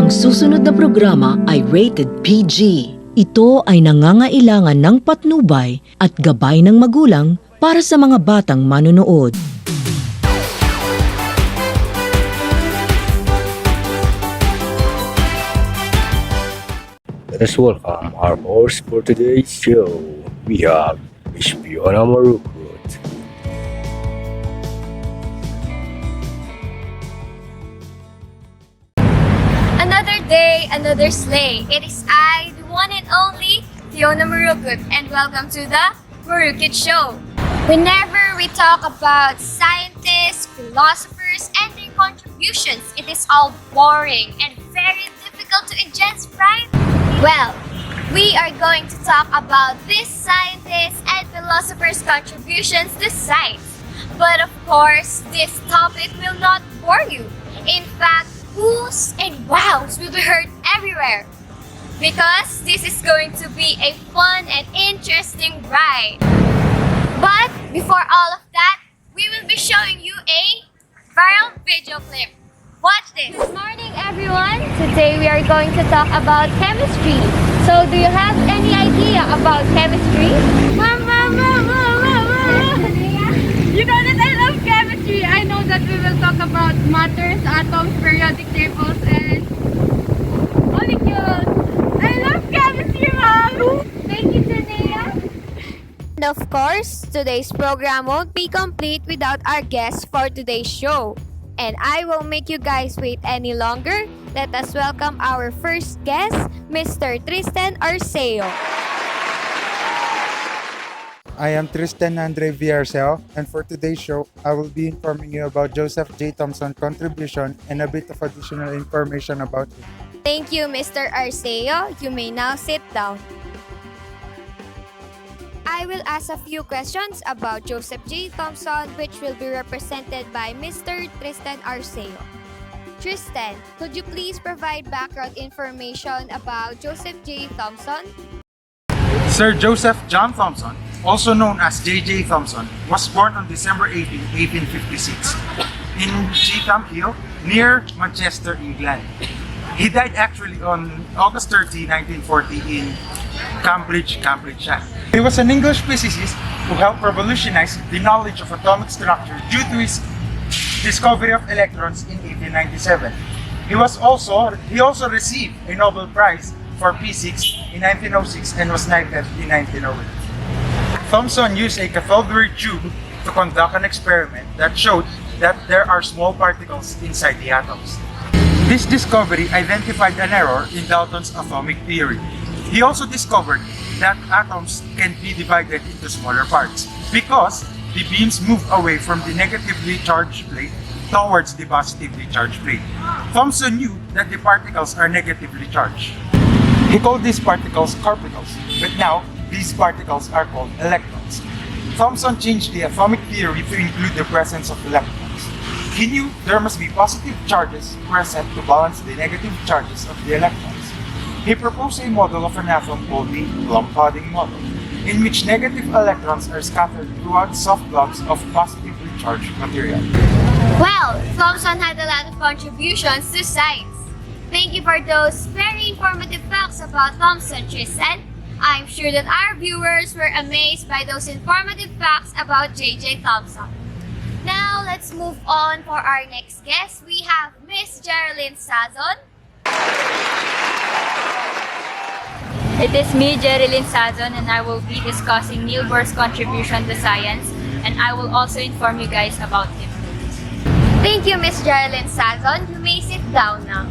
Ang susunod na programa ay rated PG. Ito ay nangangailangan ng patnubay at gabay ng magulang para sa mga batang manonood. Let us welcome our host for today's show. We have Miss Fiona Marukut. Another day, another sleigh. It is I, the one and only Fiona Marukut, and welcome to the Marukut Show. Whenever we talk about scientists, philosophers, and their contributions, it is all boring and very difficult to ingest, right? Well, we are going to talk about these scientists and philosophers' contributions to science. But of course, this topic will not bore you. In fact, whoos and wows will be heard everywhere. Because this is going to be a fun and interesting ride. But before all of that, we will be showing you a viral video clip. Watch this. Good morning, everyone. Today we are going to talk about chemistry. So, do you have any idea about chemistry? You know that I love chemistry. I know that we will talk about matters, atoms, periodic tables, and molecules. I love chemistry, Mom! Thank you, Tanea. And of course, today's program won't be complete without our guest for today's show. And I won't make you guys wait any longer. Let us welcome our first guest, Mr. Tristan Arceo. I am Tristan Andre Villarceo, and for today's show, I will be informing you about Joseph J. Thomson's contribution and a bit of additional information about him. Thank you, Mr. Arceo. You may now sit down. I will ask a few questions about Joseph J. Thomson, which will be represented by Mr. Tristan Arceo. Tristan, could you please provide background information about Joseph J. Thomson? Sir Joseph John Thomson, also known as J.J. Thomson, was born on December 18, 1856 in Cheetham Hill, near Manchester, England. He died actually on August 30, 1940 in Cambridgeshire. He was an English physicist who helped revolutionize the knowledge of atomic structure due to his discovery of electrons in 1897. He also received a Nobel Prize for Physics in 1906 and was knighted in 1908. Thomson used a cathode ray tube to conduct an experiment that showed that there are small particles inside the atoms. This discovery identified an error in Dalton's atomic theory. He also discovered that atoms can be divided into smaller parts because the beams move away from the negatively charged plate towards the positively charged plate. Thomson knew that the particles are negatively charged. He called these particles corpuscles, but now these particles are called electrons. Thomson changed the atomic theory to include the presence of electrons. He knew there must be positive charges present to balance the negative charges of the electrons. He proposed a model of an atom called the Bloom-Pudding model, in which negative electrons are scattered throughout soft blobs of positively charged material. Well, Thomson had a lot of contributions to science. Thank you for those very informative facts about Thomson, Tristan. I'm sure that our viewers were amazed by those informative facts about J.J. Thomson. Now, let's move on for our next guest. We have Miss Geraldine Sazon. It is me, Jerilyn Sazon, and I will be discussing Neil Bohr's contribution to science, and I will also inform you guys about him. Thank you, Miss Geraldine Sazon. You may sit down now.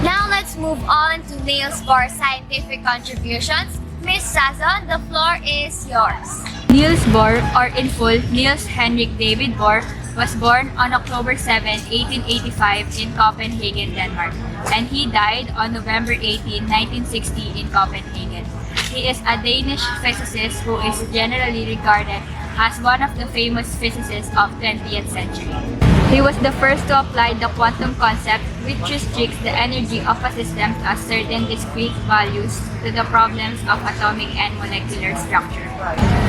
Now, let's move on to Niels Bohr's scientific contributions. Miss Sazon, the floor is yours. Niels Bohr, or in full, Niels Henrik David Bohr, was born on October 7, 1885 in Copenhagen, Denmark, and he died on November 18, 1960 in Copenhagen. He is a Danish physicist who is generally regarded as one of the famous physicists of 20th century. He was the first to apply the quantum concept, which restricts the energy of a system to a certain discrete values to the problems of atomic and molecular structure.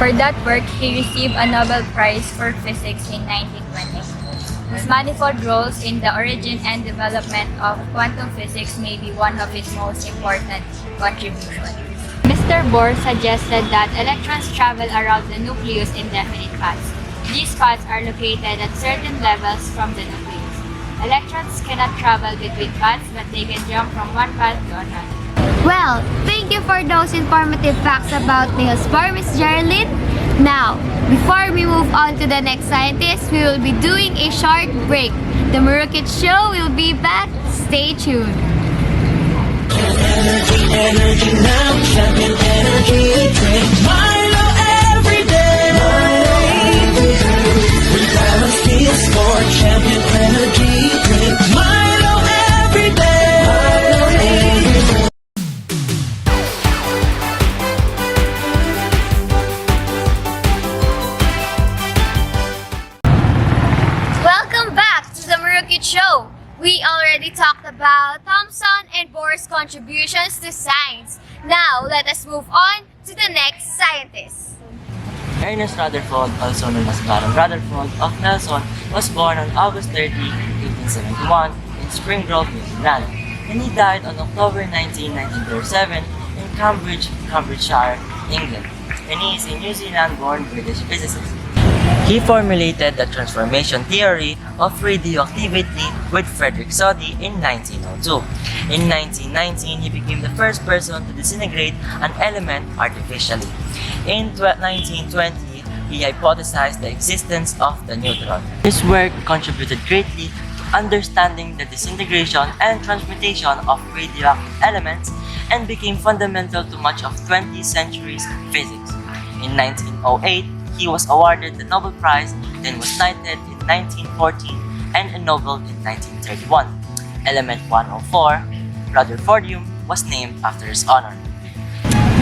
For that work, he received a Nobel Prize for Physics in 1920. whose manifold roles in the origin and development of quantum physics may be one of his most important contributions. Mr. Bohr suggested that electrons travel around the nucleus in definite paths. These paths are located at certain levels from the nucleus. Electrons cannot travel between paths, but they can jump from one path to another. Well, thank you for those informative facts about Niels Bohr, Miss Geraldine. Now, before we move on to the next scientist, we will be doing a short break. The Murukit Show will be back. Stay tuned. Welcome back to the Murukit Show. We already talked about Thomson and Bohr's contributions to science. Now, let us move on to the next scientist. Ernest Rutherford, also known as Baron Rutherford of Nelson, was born on August 30, 1871 in Spring Grove, New Zealand, and he died on October 19, 1937 in Cambridge, Cambridgeshire, England, and he is a New Zealand-born British physicist. He formulated the transformation theory of radioactivity with Frederick Soddy in 1902. In 1919, he became the first person to disintegrate an element artificially. In 1920, he hypothesized the existence of the neutron. His work contributed greatly to understanding the disintegration and transmutation of radioactive elements and became fundamental to much of 20th century's physics. In 1908, he was awarded the Nobel Prize, then was knighted in 1914 and ennobled in 1931. Element 104, Rutherfordium, was named after his honor.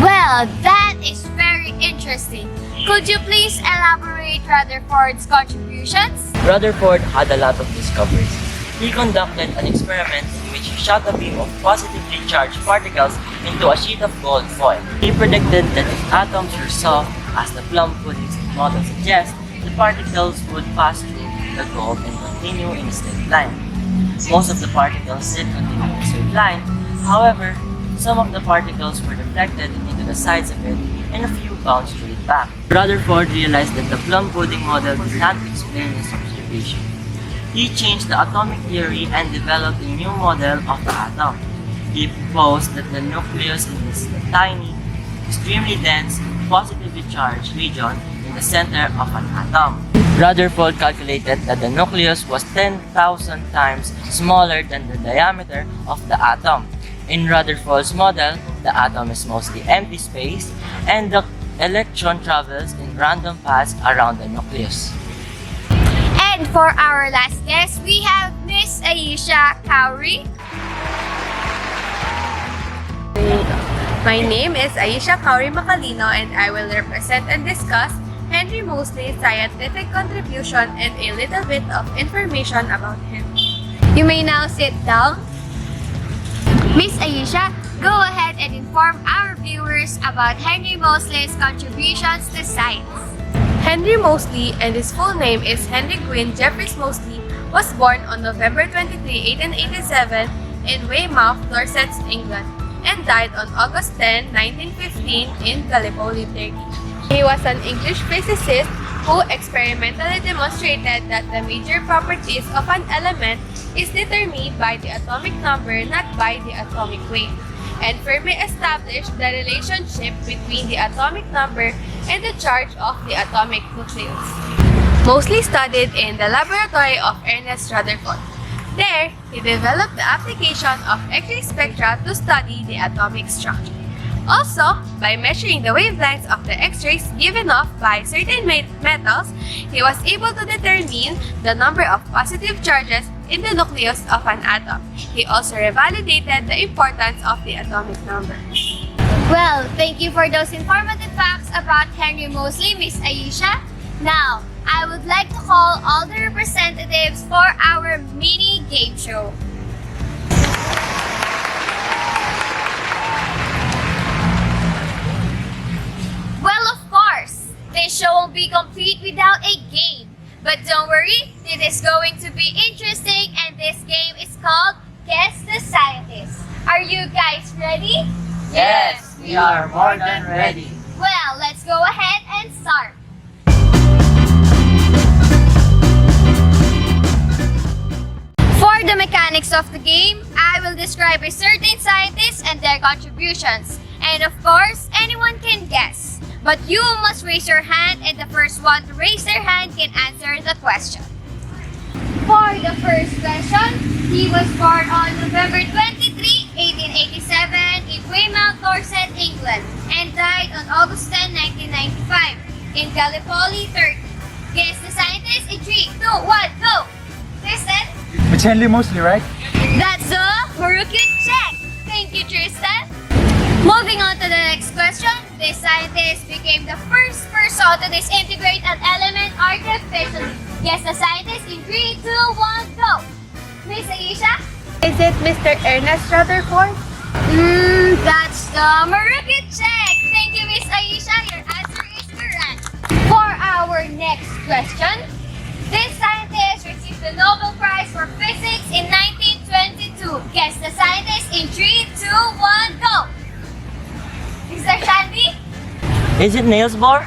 Well, that is very interesting. Could you please elaborate Rutherford's contributions? Rutherford had a lot of discoveries. He conducted an experiment in which he shot a beam of positively charged particles into a sheet of gold foil. He predicted that if atoms were soft, as the plum pudding model suggests, the particles would pass through the gold and continue in a straight line. Most of the particles did continue in a straight line. However, some of the particles were deflected into the sides of it and a few bounced straight back. Rutherford realized that the plum pudding model did not explain his observation. He changed the atomic theory and developed a new model of the atom. He proposed that the nucleus is a tiny, extremely dense, positively charged region in the center of an atom. Rutherford calculated that the nucleus was 10,000 times smaller than the diameter of the atom. In Rutherford's model, the atom is mostly empty space and the electron travels in random paths around the nucleus. And for our last guest, we have Miss Aisha Cowrie. My name is Aisha Kauri Macalino and I will represent and discuss Henry Moseley's scientific contribution and a little bit of information about him. You may now sit down. Miss Aisha, go ahead and inform our viewers about Henry Moseley's contributions to science. Henry Moseley, and his full name is Henry Gwyn Jeffreys Moseley, was born on November 23, 1887 in Weymouth, Dorset, England, and died on August 10, 1915 in Gallipoli, Turkey. He was an English physicist who experimentally demonstrated that the major properties of an element is determined by the atomic number, not by the atomic weight, and Fermi established the relationship between the atomic number and the charge of the atomic nucleus. Moseley studied in the laboratory of Ernest Rutherford. There, he developed the application of X-ray spectra to study the atomic structure. Also, by measuring the wavelengths of the X-rays given off by certain metals, he was able to determine the number of positive charges in the nucleus of an atom. He also revalidated the importance of the atomic number. Well, thank you for those informative facts about Henry Moseley, Miss Aisha. Now, I would like to call all the representatives for our mini game show. Well, of course, this show won't be complete without a game. But don't worry, It is going to be interesting, and this game is called Guess the Scientist. Are you guys ready? Yes, we are more than ready. Well, let's go ahead and start. For the mechanics of the game, I will describe a certain scientist and their contributions. And of course, anyone can guess. But you must raise your hand, and the first one to raise their hand can answer the question. For the first question, he was born on November 23, 1887 in Weymouth, Dorset, England, and died on August 10, 1995 in Gallipoli, Turkey. Guess the scientist in 3, 2, 1, go! Tristan? It's Henry Moseley, right? That's a Marukit check! Thank you, Tristan. Moving on to the next question, this scientist became the first person to disintegrate an element artificially. Guess the scientist in 3, 2, 1, go! Miss Aisha? Is it Mr. Ernest Rutherford? That's the Marukit check! Thank you, Miss Aisha. Your answer is correct. For our next question, this scientist received the Nobel Prize for Physics in 1922. Guess the scientist in 3, 2, 1, go! Mr. Shandy? Is it Niels Bohr?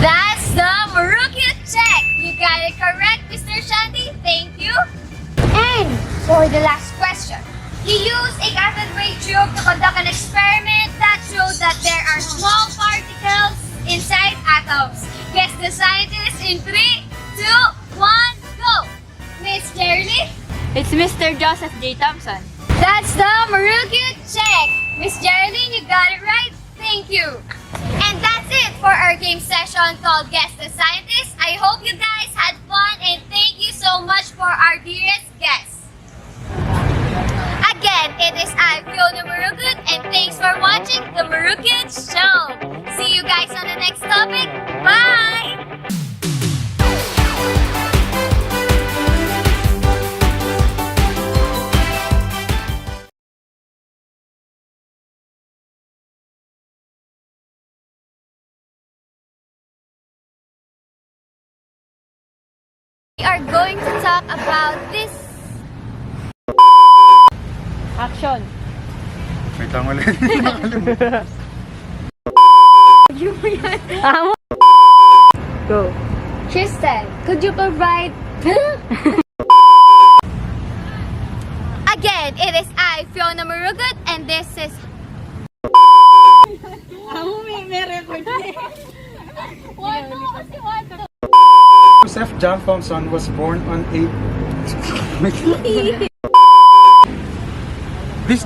That's the Marukit check! You got it correct, Mr. Shandy. Thank you. And for the last question, he used a cathode ray tube to conduct an experiment that showed that there are small particles inside atoms. Guess the scientist in 3, 2, 1, go! Miss Jerry? It's Mr. Joseph J. Thomson. That's the Marukit check! Miss Geraldine, you got it right. Thank you. And that's it for our game session called Guess the Scientist. I hope you guys had fun, and thank you so much for our dearest guests. Again, it is I, Fiona Marukit, and thanks for watching the Marukit Show. See you guys on the next topic. Bye! We are going to talk about this. Action! Wait lang ulit. Go. Tristan, could you provide... Again, it is I, Fiona Marukit, and this is... Joseph John Thomson was born on a... this